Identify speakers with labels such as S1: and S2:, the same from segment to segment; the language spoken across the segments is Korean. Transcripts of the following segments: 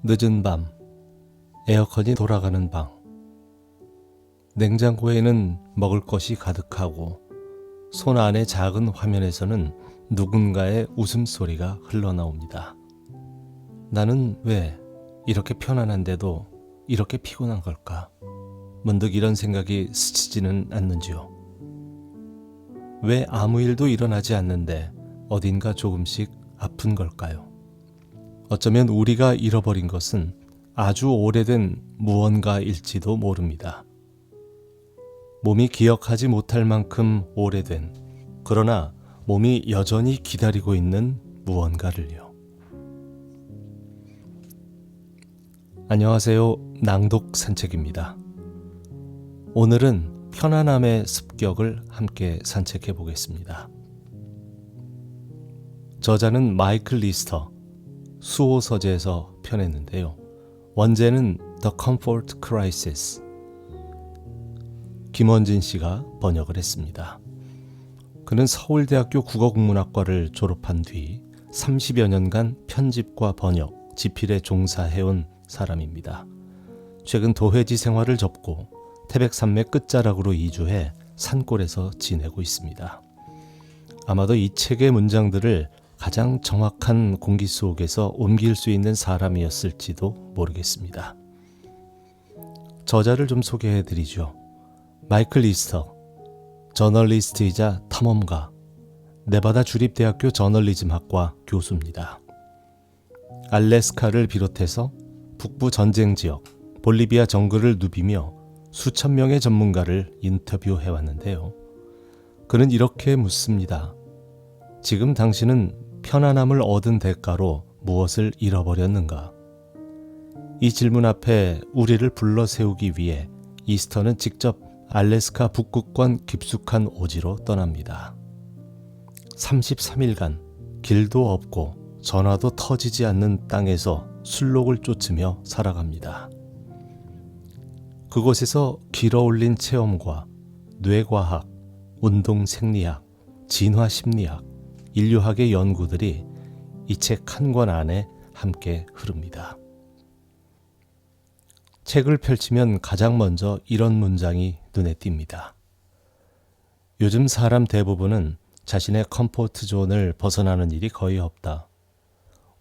S1: 늦은 밤, 에어컨이 돌아가는 방. 냉장고에는 먹을 것이 가득하고 손 안의 작은 화면에서는 누군가의 웃음소리가 흘러나옵니다. 나는 왜 이렇게 편안한데도 이렇게 피곤한 걸까? 문득 이런 생각이 스치지는 않는지요. 왜 아무 일도 일어나지 않는데 어딘가 조금씩 아픈 걸까요? 어쩌면 우리가 잃어버린 것은 아주 오래된 무언가일지도 모릅니다. 몸이 기억하지 못할 만큼 오래된, 그러나 몸이 여전히 기다리고 있는 무언가를요. 안녕하세요. 낭독 산책입니다. 오늘은 편안함의 습격을 함께 산책해 보겠습니다. 저자는 마이클 리스터, 수호 서재에서 펴냈는데요. 원제는 The Comfort Crisis, 김원진 씨가 번역을 했습니다. 그는 서울대학교 국어국문학과를 졸업한 뒤 30여 년간 편집과 번역, 집필에 종사해온 사람입니다. 최근 도회지 생활을 접고 태백산맥 끝자락으로 이주해 산골에서 지내고 있습니다. 아마도 이 책의 문장들을 가장 정확한 공기 속에서 옮길 수 있는 사람이었을지도 모르겠습니다. 저자를 좀 소개해드리죠. 마이클 리스터, 저널리스트이자 탐험가, 네바다 주립대학교 저널리즘학과 교수입니다. 알래스카를 비롯해서 북부 전쟁지역, 볼리비아 정글을 누비며 수천 명의 전문가를 인터뷰해왔는데요. 그는 이렇게 묻습니다. 지금 당신은 편안함을 얻은 대가로 무엇을 잃어버렸는가? 이 질문 앞에 우리를 불러 세우기 위해 이스터는 직접 알래스카 북극권 깊숙한 오지로 떠납니다. 33일간 길도 없고 전화도 터지지 않는 땅에서 순록을 쫓으며 살아갑니다. 그곳에서 길어올린 체험과 뇌과학, 운동생리학, 진화심리학, 인류학의 연구들이 이 책 한 권 안에 함께 흐릅니다. 책을 펼치면 가장 먼저 이런 문장이 눈에 띕니다. 요즘 사람 대부분은 자신의 컴포트 존을 벗어나는 일이 거의 없다.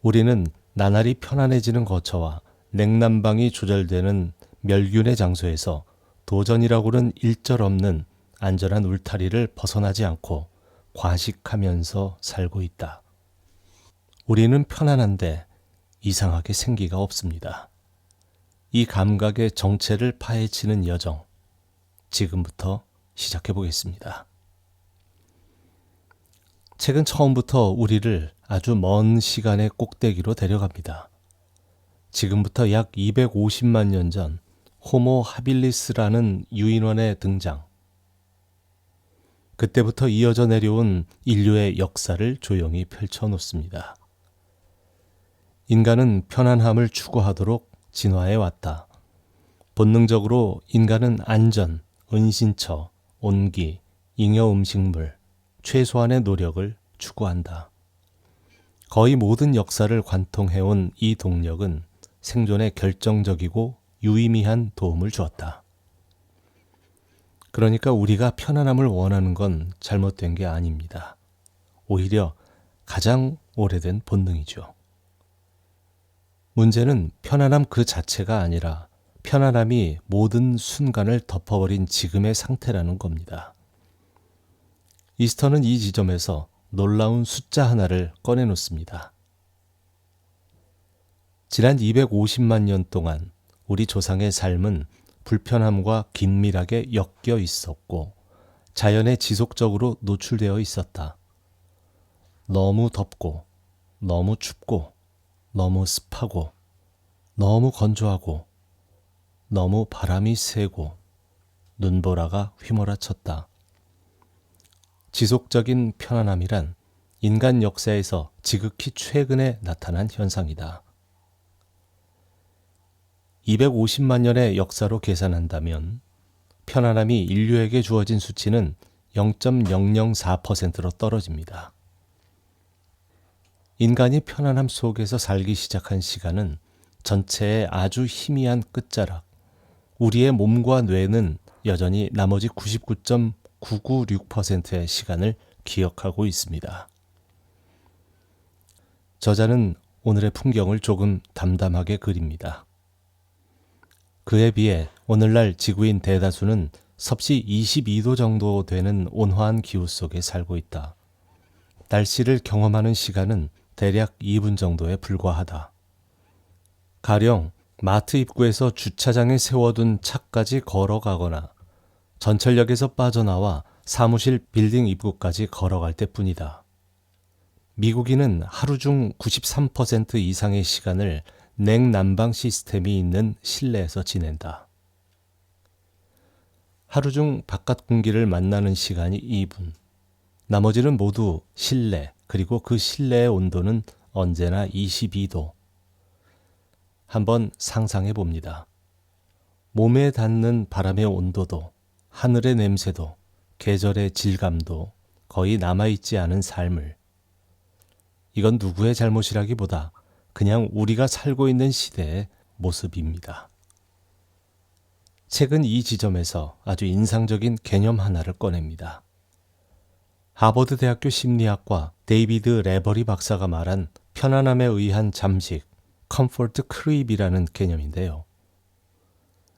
S1: 우리는 나날이 편안해지는 거처와 냉난방이 조절되는 멸균의 장소에서 도전이라고는 일절 없는 안전한 울타리를 벗어나지 않고 과식하면서 살고 있다. 우리는 편안한데 이상하게 생기가 없습니다. 이 감각의 정체를 파헤치는 여정, 지금부터 시작해 보겠습니다. 책은 처음부터 우리를 아주 먼 시간의 꼭대기로 데려갑니다. 지금부터 약 250만 년 전 호모 하빌리스라는 유인원의 등장, 그때부터 이어져 내려온 인류의 역사를 조용히 펼쳐놓습니다. 인간은 편안함을 추구하도록 진화해왔다. 본능적으로 인간은 안전, 은신처, 온기, 잉여 음식물, 최소한의 노력을 추구한다. 거의 모든 역사를 관통해온 이 동력은 생존에 결정적이고 유의미한 도움을 주었다. 그러니까 우리가 편안함을 원하는 건 잘못된 게 아닙니다. 오히려 가장 오래된 본능이죠. 문제는 편안함 그 자체가 아니라 편안함이 모든 순간을 덮어버린 지금의 상태라는 겁니다. 이스터는 이 지점에서 놀라운 숫자 하나를 꺼내놓습니다. 지난 250만 년 동안 우리 조상의 삶은 불편함과 긴밀하게 엮여 있었고 자연에 지속적으로 노출되어 있었다. 너무 덥고 너무 춥고 너무 습하고 너무 건조하고 너무 바람이 세고 눈보라가 휘몰아쳤다. 지속적인 편안함이란 인간 역사에서 지극히 최근에 나타난 현상이다. 250만 년의 역사로 계산한다면 편안함이 인류에게 주어진 수치는 0.004%로 떨어집니다. 인간이 편안함 속에서 살기 시작한 시간은 전체의 아주 희미한 끝자락. 우리의 몸과 뇌는 여전히 나머지 99.996%의 시간을 기억하고 있습니다. 저자는 오늘의 풍경을 조금 담담하게 그립니다. 그에 비해 오늘날 지구인 대다수는 섭씨 22도 정도 되는 온화한 기후 속에 살고 있다. 날씨를 경험하는 시간은 대략 2분 정도에 불과하다. 가령 마트 입구에서 주차장에 세워둔 차까지 걸어가거나 전철역에서 빠져나와 사무실 빌딩 입구까지 걸어갈 때뿐이다. 미국인은 하루 중 93% 이상의 시간을 냉난방 시스템이 있는 실내에서 지낸다. 하루 중 바깥 공기를 만나는 시간이 2분. 나머지는 모두 실내, 그리고 그 실내의 온도는 언제나 22도. 한번 상상해 봅니다. 몸에 닿는 바람의 온도도, 하늘의 냄새도, 계절의 질감도 거의 남아있지 않은 삶을. 이건 누구의 잘못이라기보다 그냥 우리가 살고 있는 시대의 모습입니다. 책은 이 지점에서 아주 인상적인 개념 하나를 꺼냅니다. 하버드 대학교 심리학과 데이비드 레버리 박사가 말한 편안함에 의한 잠식, 컴포트 크립이라는 개념인데요.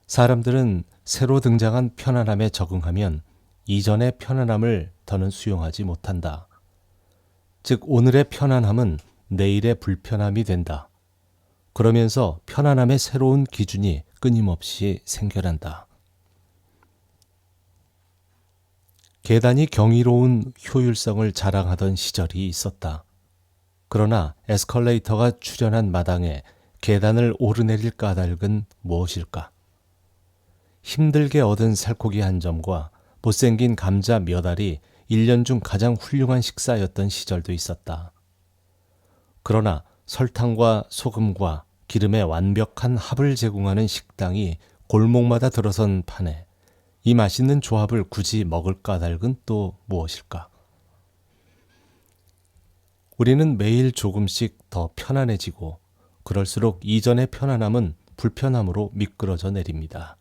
S1: 사람들은 새로 등장한 편안함에 적응하면 이전의 편안함을 더는 수용하지 못한다. 즉, 오늘의 편안함은 내일의 불편함이 된다. 그러면서 편안함의 새로운 기준이 끊임없이 생겨난다. 계단이 경이로운 효율성을 자랑하던 시절이 있었다. 그러나 에스컬레이터가 출현한 마당에 계단을 오르내릴 까닭은 무엇일까? 힘들게 얻은 살코기 한 점과 못생긴 감자 몇 알이 1년 중 가장 훌륭한 식사였던 시절도 있었다. 그러나 설탕과 소금과 기름의 완벽한 합을 제공하는 식당이 골목마다 들어선 판에 이 맛있는 조합을 굳이 먹을 까닭은 또 무엇일까? 우리는 매일 조금씩 더 편안해지고 그럴수록 이전의 편안함은 불편함으로 미끄러져 내립니다.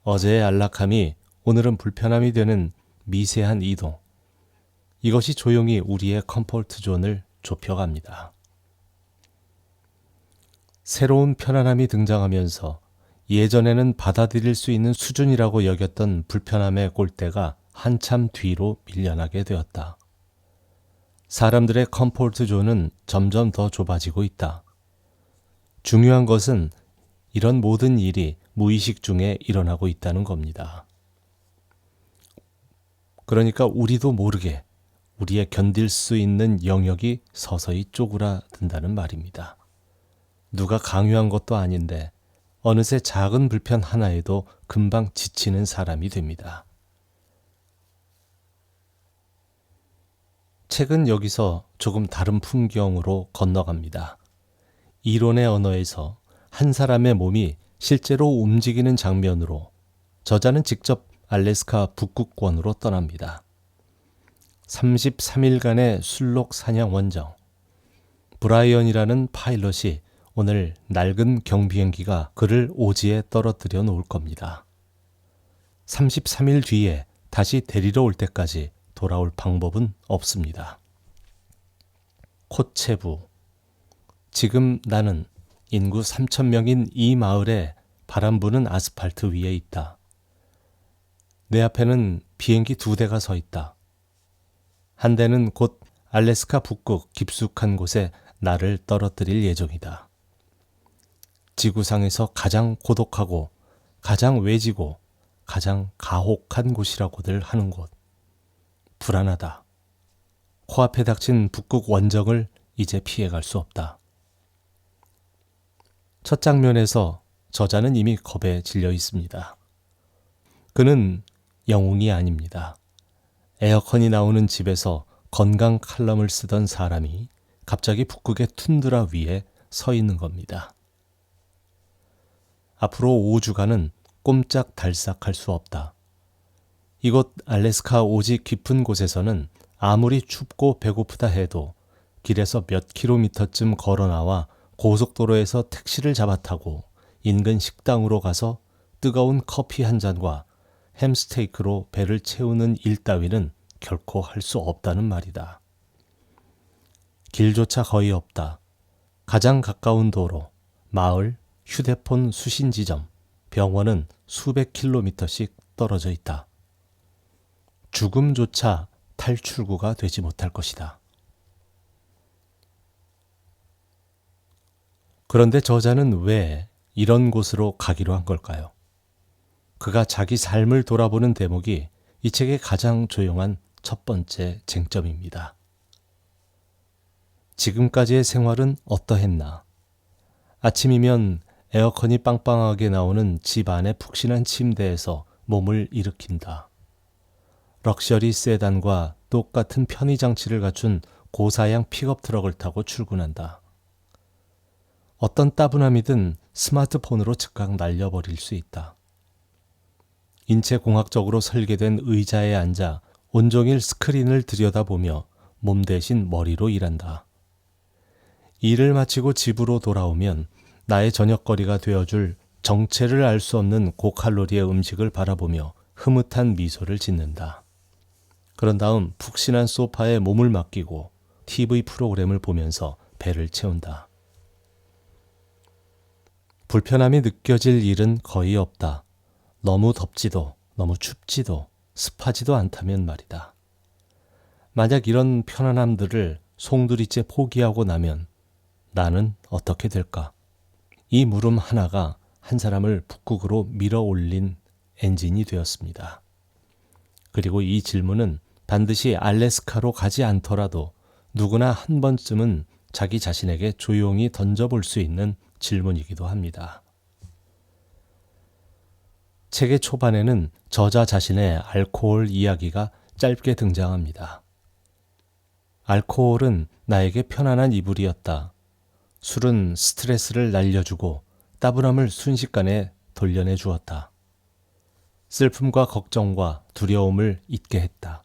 S1: 어제의 안락함이 오늘은 불편함이 되는 미세한 이동. 이것이 조용히 우리의 컴포트 존을 좁혀갑니다. 새로운 편안함이 등장하면서 예전에는 받아들일 수 있는 수준이라고 여겼던 불편함의 골대가 한참 뒤로 밀려나게 되었다. 사람들의 컴포트 존은 점점 더 좁아지고 있다. 중요한 것은 이런 모든 일이 무의식 중에 일어나고 있다는 겁니다. 그러니까 우리도 모르게 우리의 견딜 수 있는 영역이 서서히 쪼그라든다는 말입니다. 누가 강요한 것도 아닌데 어느새 작은 불편 하나에도 금방 지치는 사람이 됩니다. 책은 여기서 조금 다른 풍경으로 건너갑니다. 이론의 언어에서 한 사람의 몸이 실제로 움직이는 장면으로 저자는 직접 알래스카 북극권으로 떠납니다. 33일간의 순록 사냥 원정. 브라이언이라는 파일럿이 오늘 낡은 경비행기가 그를 오지에 떨어뜨려 놓을 겁니다. 33일 뒤에 다시 데리러 올 때까지 돌아올 방법은 없습니다. 코체부. 지금 나는 인구 3,000명인 이 마을의 바람 부는 아스팔트 위에 있다. 내 앞에는 비행기 2대가 서 있다. 한 대는 곧 알래스카 북극 깊숙한 곳에 나를 떨어뜨릴 예정이다. 지구상에서 가장 고독하고 가장 외지고 가장 가혹한 곳이라고들 하는 곳. 불안하다. 코앞에 닥친 북극 원정을 이제 피해갈 수 없다. 첫 장면에서 저자는 이미 겁에 질려 있습니다. 그는 영웅이 아닙니다. 에어컨이 나오는 집에서 건강 칼럼을 쓰던 사람이 갑자기 북극의 툰드라 위에 서 있는 겁니다. 앞으로 5주간은 꼼짝달싹할 수 없다. 이곳 알래스카 오지 깊은 곳에서는 아무리 춥고 배고프다 해도 길에서 몇 킬로미터쯤 걸어 나와 고속도로에서 택시를 잡아 타고 인근 식당으로 가서 뜨거운 커피 한 잔과 햄스테이크로 배를 채우는 일 따위는 결코 할 수 없다는 말이다. 길조차 거의 없다. 가장 가까운 도로, 마을, 휴대폰 수신 지점, 병원은 수백 킬로미터씩 떨어져 있다. 죽음조차 탈출구가 되지 못할 것이다. 그런데 저자는 왜 이런 곳으로 가기로 한 걸까요? 그가 자기 삶을 돌아보는 대목이 이 책의 가장 조용한 첫 번째 쟁점입니다. 지금까지의 생활은 어떠했나? 아침이면 에어컨이 빵빵하게 나오는 집 안의 푹신한 침대에서 몸을 일으킨다. 럭셔리 세단과 똑같은 편의 장치를 갖춘 고사양 픽업 트럭을 타고 출근한다. 어떤 따분함이든 스마트폰으로 즉각 날려버릴 수 있다. 인체공학적으로 설계된 의자에 앉아 온종일 스크린을 들여다보며 몸 대신 머리로 일한다. 일을 마치고 집으로 돌아오면 나의 저녁거리가 되어줄 정체를 알 수 없는 고칼로리의 음식을 바라보며 흐뭇한 미소를 짓는다. 그런 다음 푹신한 소파에 몸을 맡기고 TV 프로그램을 보면서 배를 채운다. 불편함이 느껴질 일은 거의 없다. 너무 덥지도 너무 춥지도 습하지도 않다면 말이다. 만약 이런 편안함들을 송두리째 포기하고 나면 나는 어떻게 될까? 이 물음 하나가 한 사람을 북극으로 밀어 올린 엔진이 되었습니다. 그리고 이 질문은 반드시 알래스카로 가지 않더라도 누구나 한 번쯤은 자기 자신에게 조용히 던져볼 수 있는 질문이기도 합니다. 책의 초반에는 저자 자신의 알코올 이야기가 짧게 등장합니다. 알코올은 나에게 편안한 이불이었다. 술은 스트레스를 날려주고 따분함을 순식간에 돌려내 주었다. 슬픔과 걱정과 두려움을 잊게 했다.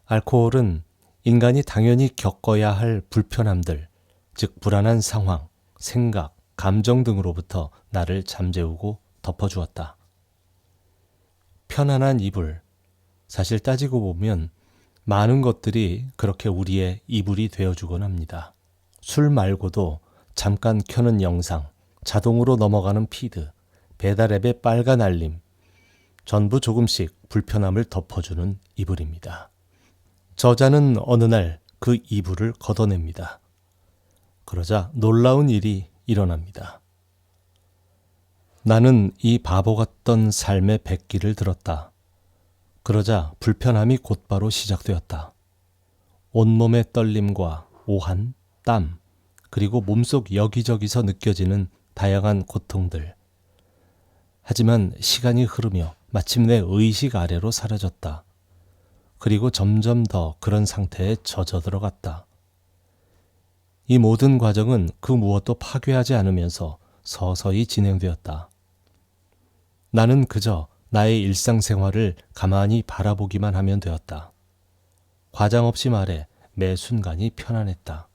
S1: 알코올은 인간이 당연히 겪어야 할 불편함들, 즉 불안한 상황, 생각, 감정 등으로부터 나를 잠재우고 덮어주었다. 편안한 이불, 사실 따지고 보면 많은 것들이 그렇게 우리의 이불이 되어주곤 합니다. 술 말고도 잠깐 켜는 영상, 자동으로 넘어가는 피드, 배달앱의 빨간 알림, 전부 조금씩 불편함을 덮어주는 이불입니다. 저자는 어느 날 그 이불을 걷어냅니다. 그러자 놀라운 일이 일어납니다. 나는 이 바보 같던 삶의 백기를 들었다. 그러자 불편함이 곧바로 시작되었다. 온몸의 떨림과 오한, 땀, 그리고 몸속 여기저기서 느껴지는 다양한 고통들. 하지만 시간이 흐르며 마침내 의식 아래로 사라졌다. 그리고 점점 더 그런 상태에 젖어 들어갔다. 이 모든 과정은 그 무엇도 파괴하지 않으면서 서서히 진행되었다. 나는 그저 나의 일상생활을 가만히 바라보기만 하면 되었다. 과장 없이 말해 매 순간이 편안했다.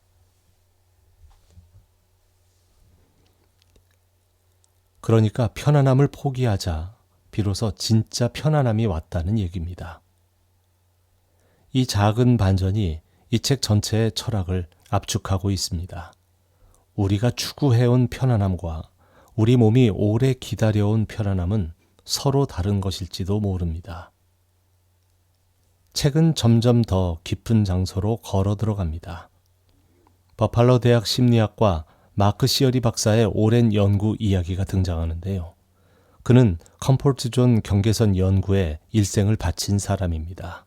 S1: 그러니까 편안함을 포기하자 비로소 진짜 편안함이 왔다는 얘기입니다. 이 작은 반전이 이 책 전체의 철학을 압축하고 있습니다. 우리가 추구해온 편안함과 우리 몸이 오래 기다려온 편안함은 서로 다른 것일지도 모릅니다. 책은 점점 더 깊은 장소로 걸어 들어갑니다. 버팔로 대학 심리학과 마크 시어리 박사의 오랜 연구 이야기가 등장하는데요. 그는 컴포트 존 경계선 연구에 일생을 바친 사람입니다.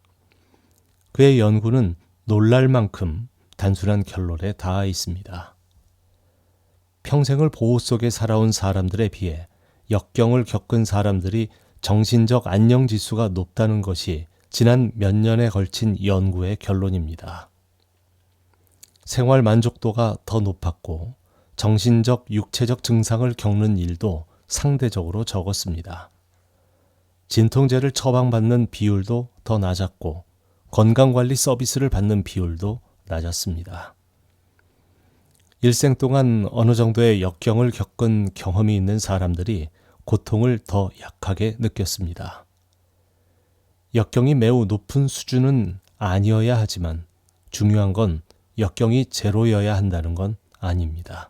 S1: 그의 연구는 놀랄 만큼 단순한 결론에 닿아 있습니다. 평생을 보호 속에 살아온 사람들에 비해 역경을 겪은 사람들이 정신적 안녕지수가 높다는 것이 지난 몇 년에 걸친 연구의 결론입니다. 생활 만족도가 더 높았고 정신적, 육체적 증상을 겪는 일도 상대적으로 적었습니다. 진통제를 처방받는 비율도 더 낮았고 건강관리 서비스를 받는 비율도 낮았습니다. 일생 동안 어느 정도의 역경을 겪은 경험이 있는 사람들이 고통을 더 약하게 느꼈습니다. 역경이 매우 높은 수준은 아니어야 하지만 중요한 건 역경이 제로여야 한다는 건 아닙니다.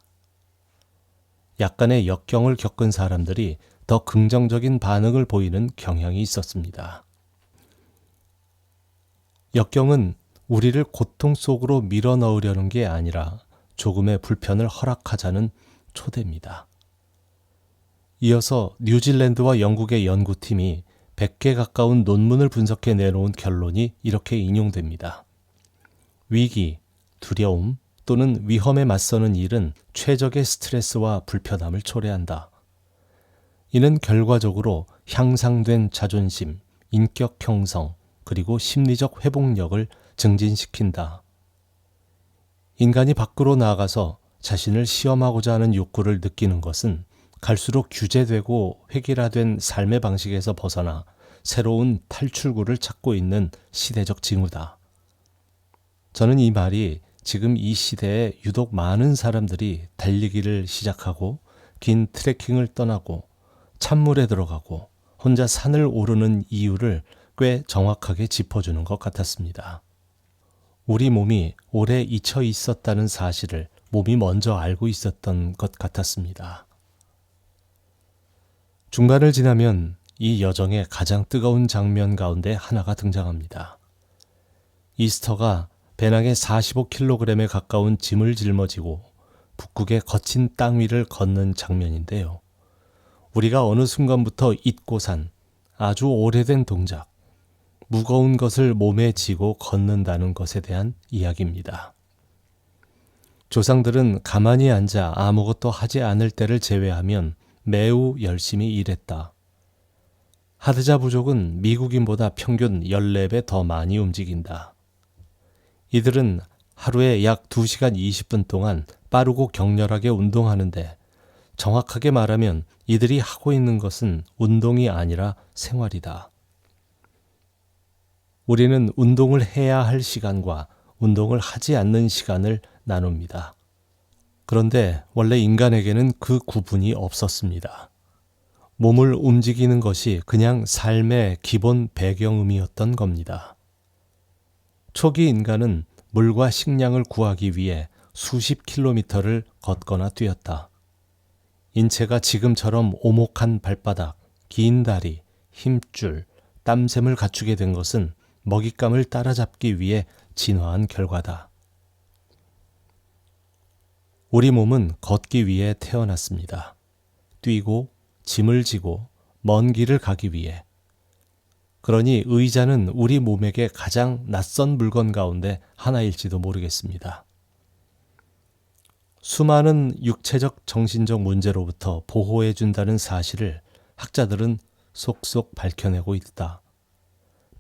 S1: 약간의 역경을 겪은 사람들이 더 긍정적인 반응을 보이는 경향이 있었습니다. 역경은 우리를 고통 속으로 밀어넣으려는 게 아니라 조금의 불편을 허락하자는 초대입니다. 이어서 뉴질랜드와 영국의 연구팀이 100개 가까운 논문을 분석해 내놓은 결론이 이렇게 인용됩니다. 위기, 두려움 또는 위험에 맞서는 일은 최적의 스트레스와 불편함을 초래한다. 이는 결과적으로 향상된 자존심, 인격 형성, 그리고 심리적 회복력을 증진시킨다. 인간이 밖으로 나아가서 자신을 시험하고자 하는 욕구를 느끼는 것은 갈수록 규제되고 획일화된 삶의 방식에서 벗어나 새로운 탈출구를 찾고 있는 시대적 징후다. 저는 이 말이 지금 이 시대에 유독 많은 사람들이 달리기를 시작하고 긴 트레킹을 떠나고 찬물에 들어가고 혼자 산을 오르는 이유를 꽤 정확하게 짚어주는 것 같았습니다. 우리 몸이 오래 잊혀 있었다는 사실을 몸이 먼저 알고 있었던 것 같았습니다. 중반을 지나면 이 여정의 가장 뜨거운 장면 가운데 하나가 등장합니다. 이스터가 배낭에 45kg에 가까운 짐을 짊어지고 북극의 거친 땅 위를 걷는 장면인데요. 우리가 어느 순간부터 잊고 산 아주 오래된 동작, 무거운 것을 몸에 지고 걷는다는 것에 대한 이야기입니다. 조상들은 가만히 앉아 아무것도 하지 않을 때를 제외하면 매우 열심히 일했다. 하드자 부족은 미국인보다 평균 14배 더 많이 움직인다. 이들은 하루에 약 2시간 20분 동안 빠르고 격렬하게 운동하는데 정확하게 말하면 이들이 하고 있는 것은 운동이 아니라 생활이다. 우리는 운동을 해야 할 시간과 운동을 하지 않는 시간을 나눕니다. 그런데 원래 인간에게는 그 구분이 없었습니다. 몸을 움직이는 것이 그냥 삶의 기본 배경음이었던 겁니다. 초기 인간은 물과 식량을 구하기 위해 수십 킬로미터를 걷거나 뛰었다. 인체가 지금처럼 오목한 발바닥, 긴 다리, 힘줄, 땀샘을 갖추게 된 것은 먹잇감을 따라잡기 위해 진화한 결과다. 우리 몸은 걷기 위해 태어났습니다. 뛰고 짐을 지고 먼 길을 가기 위해. 그러니 의자는 우리 몸에게 가장 낯선 물건 가운데 하나일지도 모르겠습니다. 수많은 육체적 정신적 문제로부터 보호해준다는 사실을 학자들은 속속 밝혀내고 있다.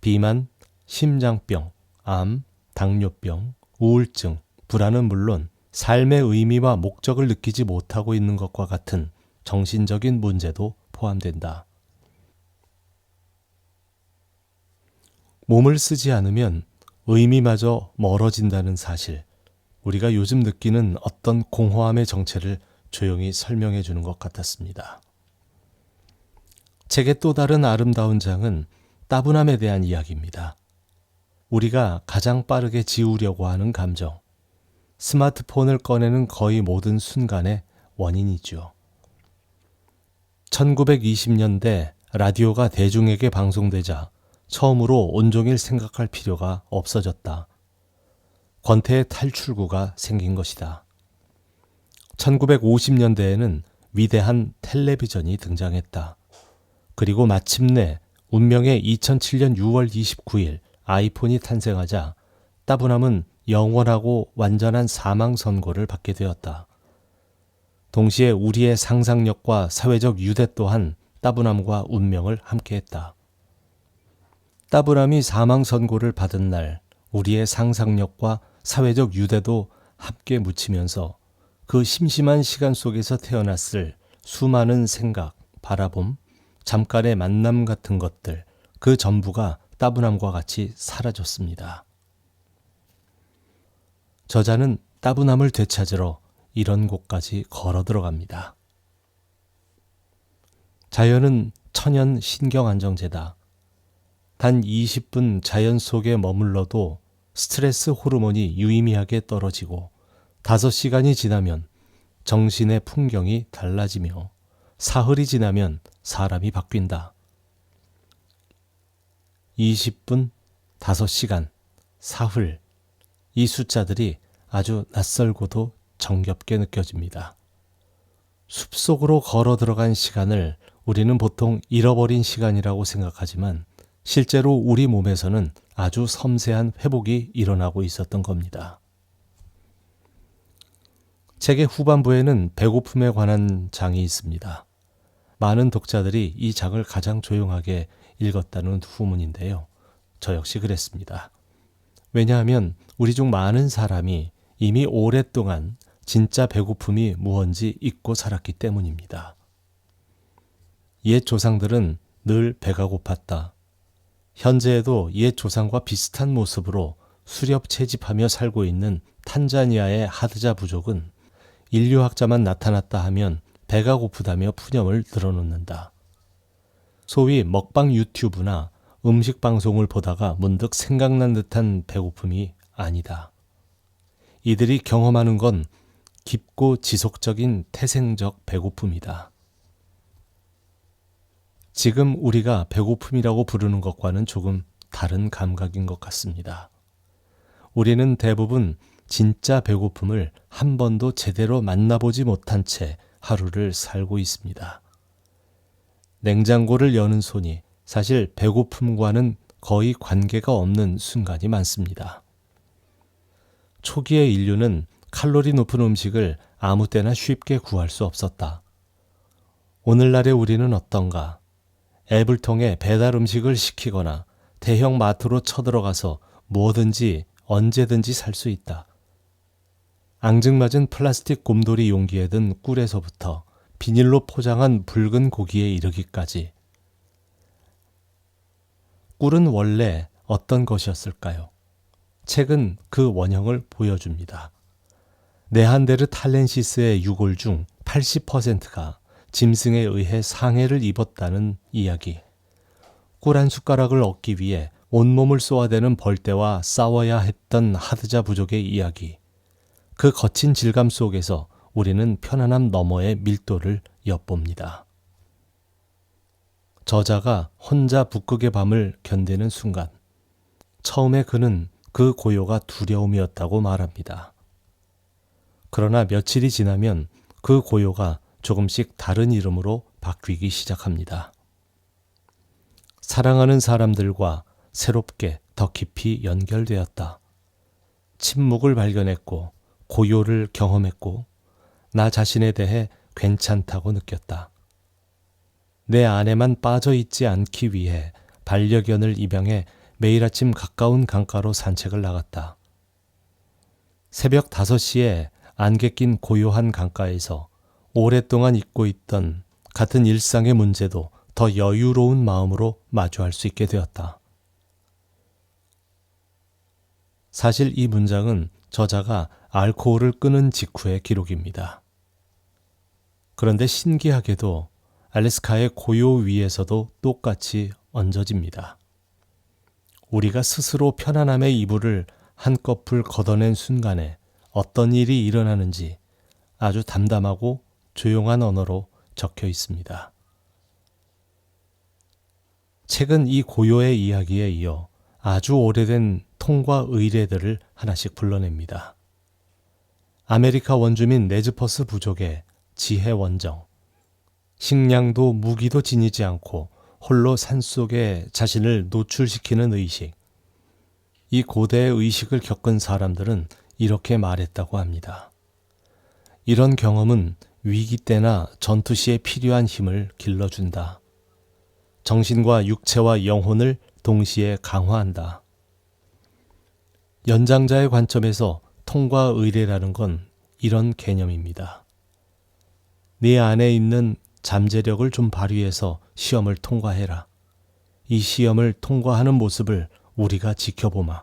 S1: 비만, 심장병, 암, 당뇨병, 우울증, 불안은 물론 삶의 의미와 목적을 느끼지 못하고 있는 것과 같은 정신적인 문제도 포함된다. 몸을 쓰지 않으면 의미마저 멀어진다는 사실, 우리가 요즘 느끼는 어떤 공허함의 정체를 조용히 설명해 주는 것 같았습니다. 책의 또 다른 아름다운 장은 따분함에 대한 이야기입니다. 우리가 가장 빠르게 지우려고 하는 감정, 스마트폰을 꺼내는 거의 모든 순간의 원인이죠. 1920년대 라디오가 대중에게 방송되자 처음으로 온종일 생각할 필요가 없어졌다. 권태의 탈출구가 생긴 것이다. 1950년대에는 위대한 텔레비전이 등장했다. 그리고 마침내 운명의 2007년 6월 29일 아이폰이 탄생하자 따분함은 영원하고 완전한 사망 선고를 받게 되었다. 동시에 우리의 상상력과 사회적 유대 또한 따분함과 운명을 함께했다. 따분함이 사망 선고를 받은 날 우리의 상상력과 사회적 유대도 함께 묻히면서 그 심심한 시간 속에서 태어났을 수많은 생각, 바라봄, 잠깐의 만남 같은 것들, 그 전부가 따분함과 같이 사라졌습니다. 저자는 따분함을 되찾으러 이런 곳까지 걸어 들어갑니다. 자연은 천연 신경안정제다. 단 20분 자연 속에 머물러도 스트레스 호르몬이 유의미하게 떨어지고 5시간이 지나면 정신의 풍경이 달라지며 사흘이 지나면 사람이 바뀐다. 20분, 5시간, 사흘, 이 숫자들이 아주 낯설고도 정겹게 느껴집니다. 숲속으로 걸어 들어간 시간을 우리는 보통 잃어버린 시간이라고 생각하지만 실제로 우리 몸에서는 아주 섬세한 회복이 일어나고 있었던 겁니다. 책의 후반부에는 배고픔에 관한 장이 있습니다. 많은 독자들이 이 장을 가장 조용하게 읽었다는 후문인데요. 저 역시 그랬습니다. 왜냐하면 우리 중 많은 사람이 이미 오랫동안 진짜 배고픔이 무언지 잊고 살았기 때문입니다. 옛 조상들은 늘 배가 고팠다. 현재에도 옛 조상과 비슷한 모습으로 수렵 채집하며 살고 있는 탄자니아의 하드자 부족은 인류학자만 나타났다 하면 배가 고프다며 푸념을 드러놓는다. 소위 먹방 유튜브나 음식 방송을 보다가 문득 생각난 듯한 배고픔이 아니다. 이들이 경험하는 건 깊고 지속적인 태생적 배고픔이다. 지금 우리가 배고픔이라고 부르는 것과는 조금 다른 감각인 것 같습니다. 우리는 대부분 진짜 배고픔을 한 번도 제대로 만나보지 못한 채 하루를 살고 있습니다. 냉장고를 여는 손이 사실 배고픔과는 거의 관계가 없는 순간이 많습니다. 초기의 인류는 칼로리 높은 음식을 아무 때나 쉽게 구할 수 없었다. 오늘날의 우리는 어떤가? 앱을 통해 배달 음식을 시키거나 대형 마트로 쳐들어가서 뭐든지 언제든지 살 수 있다. 앙증맞은 플라스틱 곰돌이 용기에 든 꿀에서부터 비닐로 포장한 붉은 고기에 이르기까지. 꿀은 원래 어떤 것이었을까요? 책은 그 원형을 보여줍니다. 네한데르탈렌시스의 유골 중 80%가 짐승에 의해 상해를 입었다는 이야기. 꿀 한 숟가락을 얻기 위해 온몸을 쏘아대는 벌떼와 싸워야 했던 하드자 부족의 이야기. 그 거친 질감 속에서 우리는 편안함 너머의 밀도를 엿봅니다. 저자가 혼자 북극의 밤을 견디는 순간, 처음에 그는 그 고요가 두려움이었다고 말합니다. 그러나 며칠이 지나면 그 고요가 조금씩 다른 이름으로 바뀌기 시작합니다. 사랑하는 사람들과 새롭게 더 깊이 연결되었다. 침묵을 발견했고 고요를 경험했고 나 자신에 대해 괜찮다고 느꼈다. 내 안에만 빠져 있지 않기 위해 반려견을 입양해 매일 아침 가까운 강가로 산책을 나갔다. 새벽 5시에 안개 낀 고요한 강가에서 오랫동안 잊고 있던 같은 일상의 문제도 더 여유로운 마음으로 마주할 수 있게 되었다. 사실 이 문장은 저자가 알코올을 끊은 직후의 기록입니다. 그런데 신기하게도 알래스카의 고요 위에서도 똑같이 얹어집니다. 우리가 스스로 편안함의 이불을 한꺼풀 걷어낸 순간에 어떤 일이 일어나는지 아주 담담하고 조용한 언어로 적혀 있습니다. 책은 이 고요의 이야기에 이어 아주 오래된 통과 의례들을 하나씩 불러냅니다. 아메리카 원주민 네즈퍼스 부족의 지혜 원정, 식량도 무기도 지니지 않고 홀로 산속에 자신을 노출시키는 의식. 이 고대의 의식을 겪은 사람들은 이렇게 말했다고 합니다. 이런 경험은 위기 때나 전투 시에 필요한 힘을 길러준다. 정신과 육체와 영혼을 동시에 강화한다. 연장자의 관점에서 통과 의례라는 건 이런 개념입니다. 네 안에 있는 잠재력을 좀 발휘해서 시험을 통과해라. 이 시험을 통과하는 모습을 우리가 지켜보마.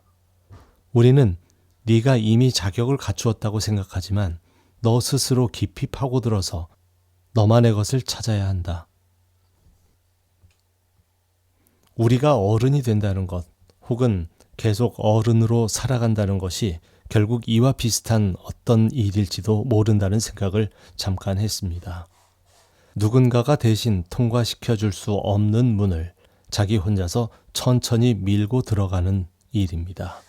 S1: 우리는 네가 이미 자격을 갖추었다고 생각하지만 너 스스로 깊이 파고들어서 너만의 것을 찾아야 한다. 우리가 어른이 된다는 것, 혹은 계속 어른으로 살아간다는 것이 결국 이와 비슷한 어떤 일일지도 모른다는 생각을 잠깐 했습니다. 누군가가 대신 통과시켜 줄 수 없는 문을 자기 혼자서 천천히 밀고 들어가는 일입니다.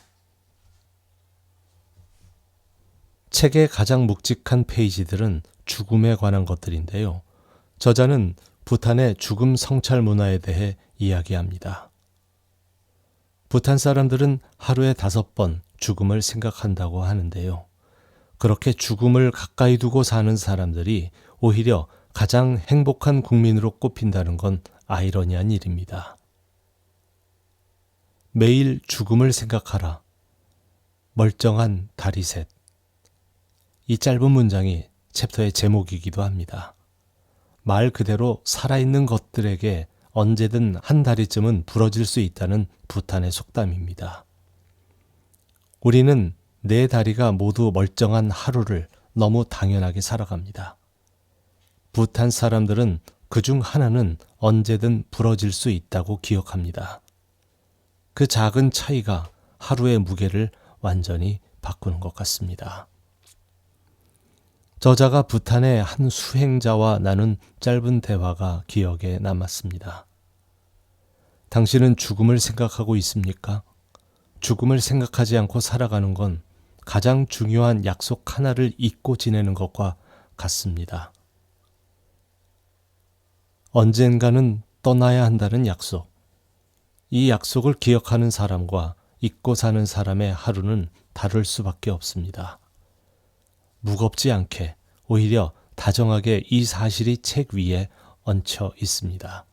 S1: 책의 가장 묵직한 페이지들은 죽음에 관한 것들인데요. 저자는 부탄의 죽음 성찰 문화에 대해 이야기합니다. 부탄 사람들은 하루에 5번 죽음을 생각한다고 하는데요. 그렇게 죽음을 가까이 두고 사는 사람들이 오히려 가장 행복한 국민으로 꼽힌다는 건 아이러니한 일입니다. 매일 죽음을 생각하라. 멀쩡한 다리 셋. 이 짧은 문장이 챕터의 제목이기도 합니다. 말 그대로 살아있는 것들에게 언제든 한 다리쯤은 부러질 수 있다는 부탄의 속담입니다. 우리는 내 다리가 모두 멀쩡한 하루를 너무 당연하게 살아갑니다. 부탄 사람들은 그중 하나는 언제든 부러질 수 있다고 기억합니다. 그 작은 차이가 하루의 무게를 완전히 바꾸는 것 같습니다. 저자가 부탄의 한 수행자와 나눈 짧은 대화가 기억에 남았습니다. 당신은 죽음을 생각하고 있습니까? 죽음을 생각하지 않고 살아가는 건 가장 중요한 약속 하나를 잊고 지내는 것과 같습니다. 언젠가는 떠나야 한다는 약속. 이 약속을 기억하는 사람과 잊고 사는 사람의 하루는 다를 수밖에 없습니다. 무겁지 않게, 오히려 다정하게 이 사실이 책 위에 얹혀 있습니다.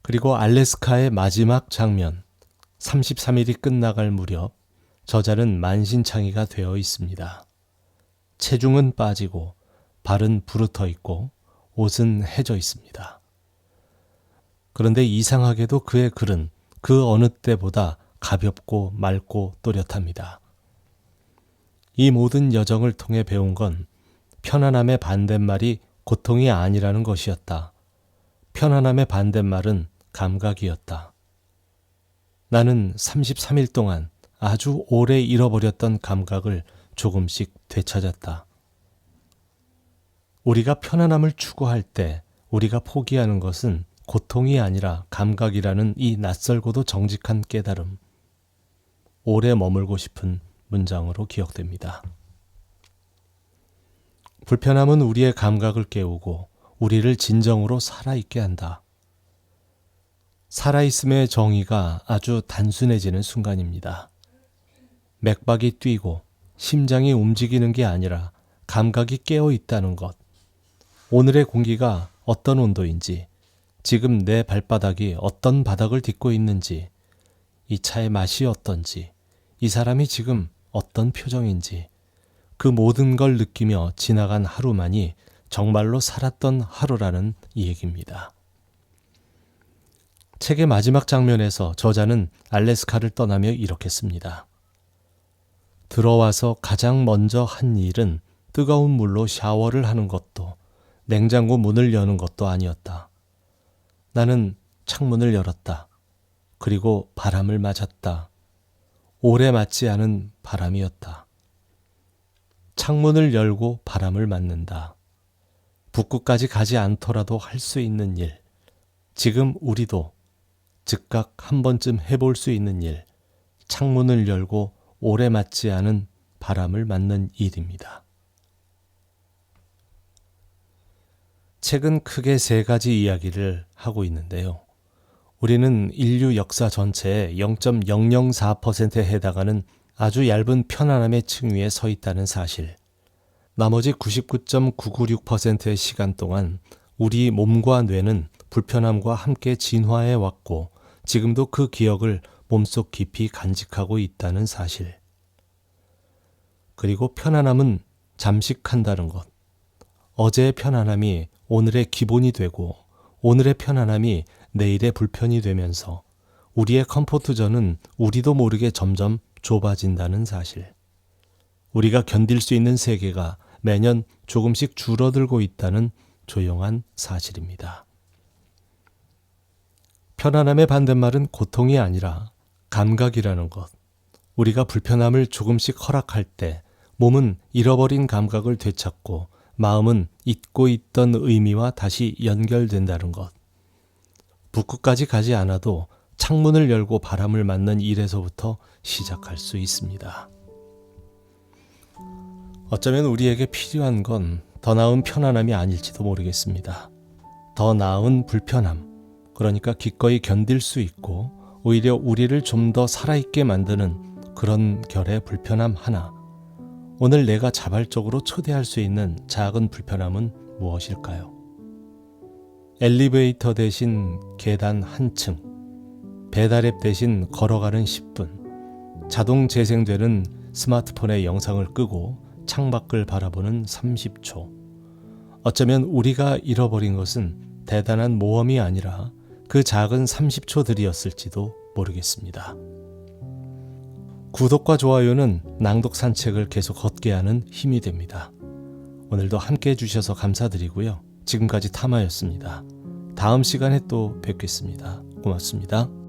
S1: 그리고 알래스카의 마지막 장면, 33일이 끝나갈 무렵 저자는 만신창이가 되어 있습니다. 체중은 빠지고 발은 부르터 있고 옷은 해져 있습니다. 그런데 이상하게도 그의 글은 그 어느 때보다 가볍고 맑고 또렷합니다. 이 모든 여정을 통해 배운 건 편안함의 반대말이 고통이 아니라는 것이었다. 편안함의 반대말은 감각이었다. 나는 33일 동안 아주 오래 잃어버렸던 감각을 조금씩 되찾았다. 우리가 편안함을 추구할 때 우리가 포기하는 것은 고통이 아니라 감각이라는 이 낯설고도 정직한 깨달음. 오래 머물고 싶은 문장으로 기억됩니다. 불편함은 우리의 감각을 깨우고 우리를 진정으로 살아있게 한다. 살아있음의 정의가 아주 단순해지는 순간입니다. 맥박이 뛰고 심장이 움직이는 게 아니라 감각이 깨어 있다는 것. 오늘의 공기가 어떤 온도인지, 지금 내 발바닥이 어떤 바닥을 딛고 있는지, 이 차의 맛이 어떤지, 이 사람이 지금 어떤 표정인지, 그 모든 걸 느끼며 지나간 하루만이 정말로 살았던 하루라는 얘기입니다. 책의 마지막 장면에서 저자는 알래스카를 떠나며 이렇게 씁니다. 들어와서 가장 먼저 한 일은 뜨거운 물로 샤워를 하는 것도 냉장고 문을 여는 것도 아니었다. 나는 창문을 열었다. 그리고 바람을 맞았다. 오래 맞지 않은 바람이었다. 창문을 열고 바람을 맞는다. 북극까지 가지 않더라도 할 수 있는 일. 지금 우리도 즉각 한 번쯤 해볼 수 있는 일. 창문을 열고 오래 맞지 않은 바람을 맞는 일입니다. 책은 크게 3가지 이야기를 하고 있는데요. 우리는 인류 역사 전체의 0.004%에 해당하는 아주 얇은 편안함의 층 위에 서 있다는 사실. 나머지 99.996%의 시간 동안 우리 몸과 뇌는 불편함과 함께 진화해 왔고 지금도 그 기억을 몸속 깊이 간직하고 있다는 사실. 그리고 편안함은 잠식한다는 것. 어제의 편안함이 오늘의 기본이 되고 오늘의 편안함이 내일의 불편이 되면서 우리의 컴포트 존은 우리도 모르게 점점 좁아진다는 사실. 우리가 견딜 수 있는 세계가 매년 조금씩 줄어들고 있다는 조용한 사실입니다. 편안함의 반대말은 고통이 아니라 감각이라는 것. 우리가 불편함을 조금씩 허락할 때 몸은 잃어버린 감각을 되찾고 마음은 잊고 있던 의미와 다시 연결된다는 것. 북극까지 가지 않아도 창문을 열고 바람을 맞는 일에서부터 시작할 수 있습니다. 어쩌면 우리에게 필요한 건 더 나은 편안함이 아닐지도 모르겠습니다. 더 나은 불편함, 그러니까 기꺼이 견딜 수 있고 오히려 우리를 좀 더 살아있게 만드는 그런 결의 불편함 하나. 오늘 내가 자발적으로 초대할 수 있는 작은 불편함은 무엇일까요? 엘리베이터 대신 계단 한층, 배달앱 대신 걸어가는 10분, 자동 재생되는 스마트폰의 영상을 끄고 창밖을 바라보는 30초. 어쩌면 우리가 잃어버린 것은 대단한 모험이 아니라 그 작은 30초들이었을지도 모르겠습니다. 구독과 좋아요는 낭독 산책을 계속 걷게 하는 힘이 됩니다. 오늘도 함께 해주셔서 감사드리고요. 지금까지 타마였습니다. 다음 시간에 또 뵙겠습니다. 고맙습니다.